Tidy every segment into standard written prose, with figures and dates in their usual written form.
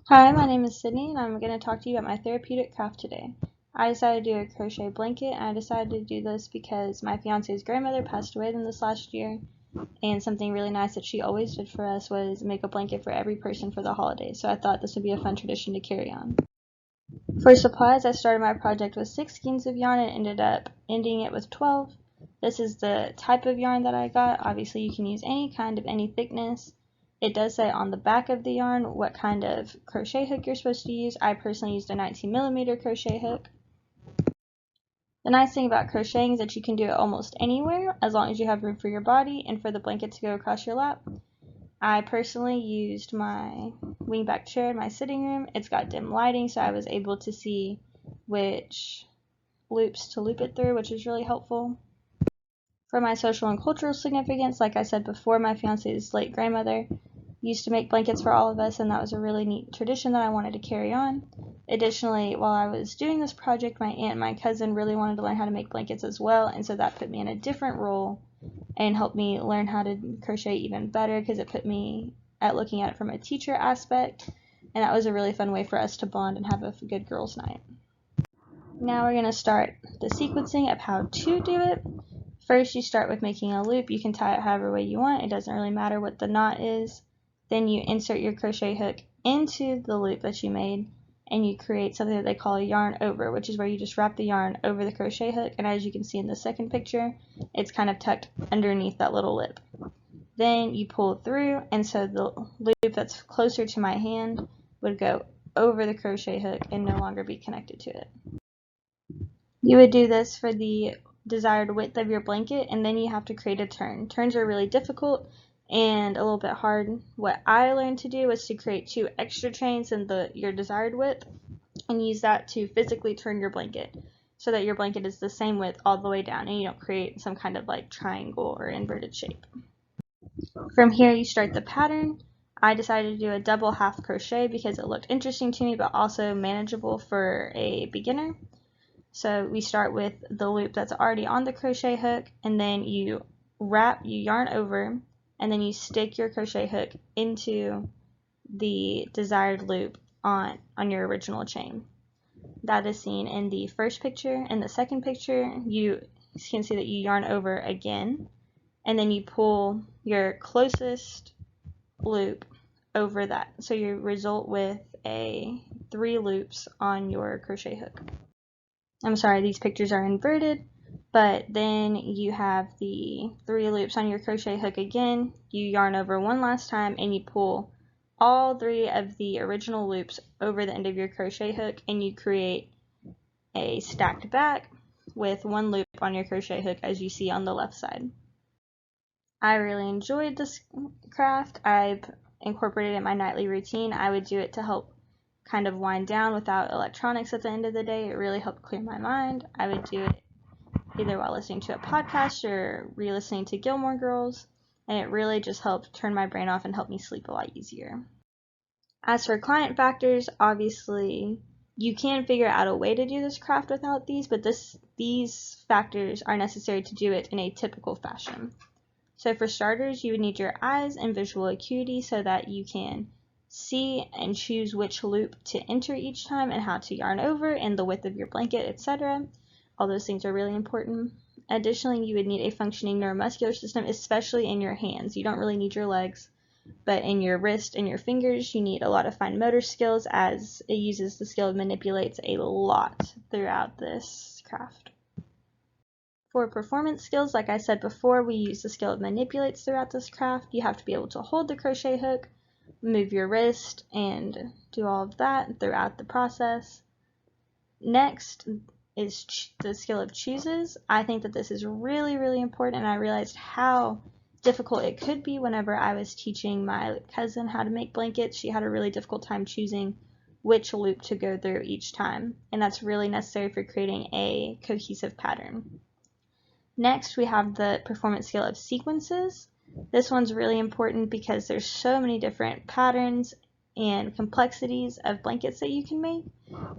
Hi, my name is Sydney, and I'm going to talk to you about my therapeutic craft today. I decided to do a crochet blanket, and I decided to do this because my fiance's grandmother passed away this last year, and something really nice that she always did for us was make a blanket for every person for the holidays, so I thought this would be a fun tradition to carry on. For supplies, I started my project with 6 skeins of yarn and ended up ending it with 12. This is the type of yarn that I got. Obviously, you can use any kind of any thickness. It does say on the back of the yarn what kind of crochet hook you're supposed to use. I personally used a 19mm crochet hook. The nice thing about crocheting is that you can do it almost anywhere as long as you have room for your body and for the blanket to go across your lap. I personally used my wingback chair in my sitting room. It's got dim lighting, so I was able to see which loops to loop it through, which is really helpful. For my social and cultural significance, like I said before, my fiance's late grandmother used to make blankets for all of us, and that was a really neat tradition that I wanted to carry on. Additionally, while I was doing this project, my aunt and my cousin really wanted to learn how to make blankets as well, and so that put me in a different role and helped me learn how to crochet even better because it put me at looking at it from a teacher aspect, and that was a really fun way for us to bond and have a good girls' night. Now we're going to start the sequencing of how to do it. First, you start with making a loop. You can tie it however way you want. It doesn't really matter what the knot is. Then you insert your crochet hook into the loop that you made, and you create something that they call a yarn over, which is where you just wrap the yarn over the crochet hook, and as you can see in the second picture, it's kind of tucked underneath that little lip. Then you pull through, and so the loop that's closer to my hand would go over the crochet hook and no longer be connected to it. You would do this for the desired width of your blanket, and then you have to create a turn. Turns are really difficult and a little bit hard. What I learned to do was to create 2 extra chains in your desired width and use that to physically turn your blanket so that your blanket is the same width all the way down and you don't create some kind of like triangle or inverted shape. From here you start the pattern. I decided to do a double half crochet because it looked interesting to me but also manageable for a beginner. So we start with the loop that's already on the crochet hook, and then you yarn over, and then you stick your crochet hook into the desired loop on your original chain. That is seen in the first picture. In the second picture, you can see that you yarn over again, and then you pull your closest loop over that. So you result with 3 loops on your crochet hook. I'm sorry, these pictures are inverted, but then you have the 3 loops on your crochet hook again, you yarn over one last time, and you pull all 3 of the original loops over the end of your crochet hook, and you create a stacked back with 1 loop on your crochet hook as you see on the left side. I really enjoyed this craft. I've incorporated it in my nightly routine. I would do it to help kind of wind down without electronics at the end of the day. It really helped clear my mind. I would do it either while listening to a podcast or re-listening to Gilmore Girls, and it really just helped turn my brain off and help me sleep a lot easier. As for client factors, obviously you can figure out a way to do this craft without these, but these factors are necessary to do it in a typical fashion. So for starters, you would need your eyes and visual acuity so that you can see and choose which loop to enter each time and how to yarn over and the width of your blanket, etc. All those things are really important. Additionally, you would need a functioning neuromuscular system, especially in your hands. You don't really need your legs, but in your wrist and your fingers, you need a lot of fine motor skills as it uses the skill of manipulates a lot throughout this craft. For performance skills, like I said before, we use the skill of manipulates throughout this craft. You have to be able to hold the crochet hook, move your wrist, and do all of that throughout the process. Next is the skill of chooses. I think that this is really, really important, and I realized how difficult it could be whenever I was teaching my cousin how to make blankets. She had a really difficult time choosing which loop to go through each time, and that's really necessary for creating a cohesive pattern. Next, we have the performance skill of sequences. This one's really important because there's so many different patterns and complexities of blankets that you can make.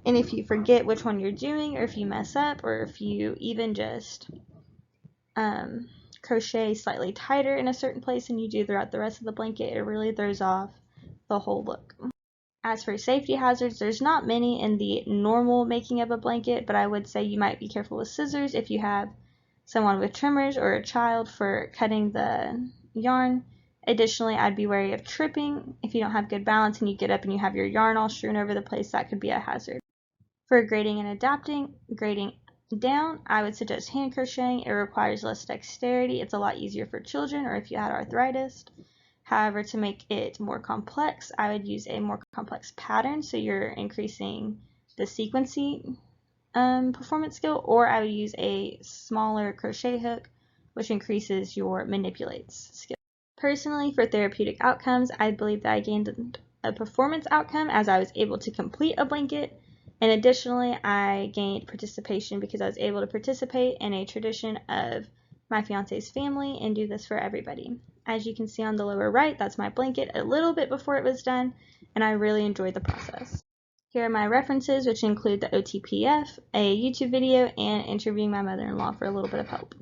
And if you forget which one you're doing, or if you mess up, or if you even just crochet slightly tighter in a certain place than you do throughout the rest of the blanket, it really throws off the whole look. As for safety hazards, there's not many in the normal making of a blanket, but I would say you might be careful with scissors if you have someone with trimmers or a child for cutting the yarn. Additionally, I'd be wary of tripping. If you don't have good balance and you get up and you have your yarn all strewn over the place, that could be a hazard. For grading and grading down, I would suggest hand crocheting. It requires less dexterity. It's a lot easier for children or if you had arthritis. However, to make it more complex, I would use a more complex pattern, so you're increasing the sequencing performance skill, or I would use a smaller crochet hook, which increases your manipulates skill. Personally, for therapeutic outcomes, I believe that I gained a performance outcome as I was able to complete a blanket, and additionally, I gained participation because I was able to participate in a tradition of my fiance's family and do this for everybody. As you can see on the lower right, that's my blanket a little bit before it was done, and I really enjoyed the process. Here are my references, which include the OTPF, a YouTube video, and interviewing my mother-in-law for a little bit of help.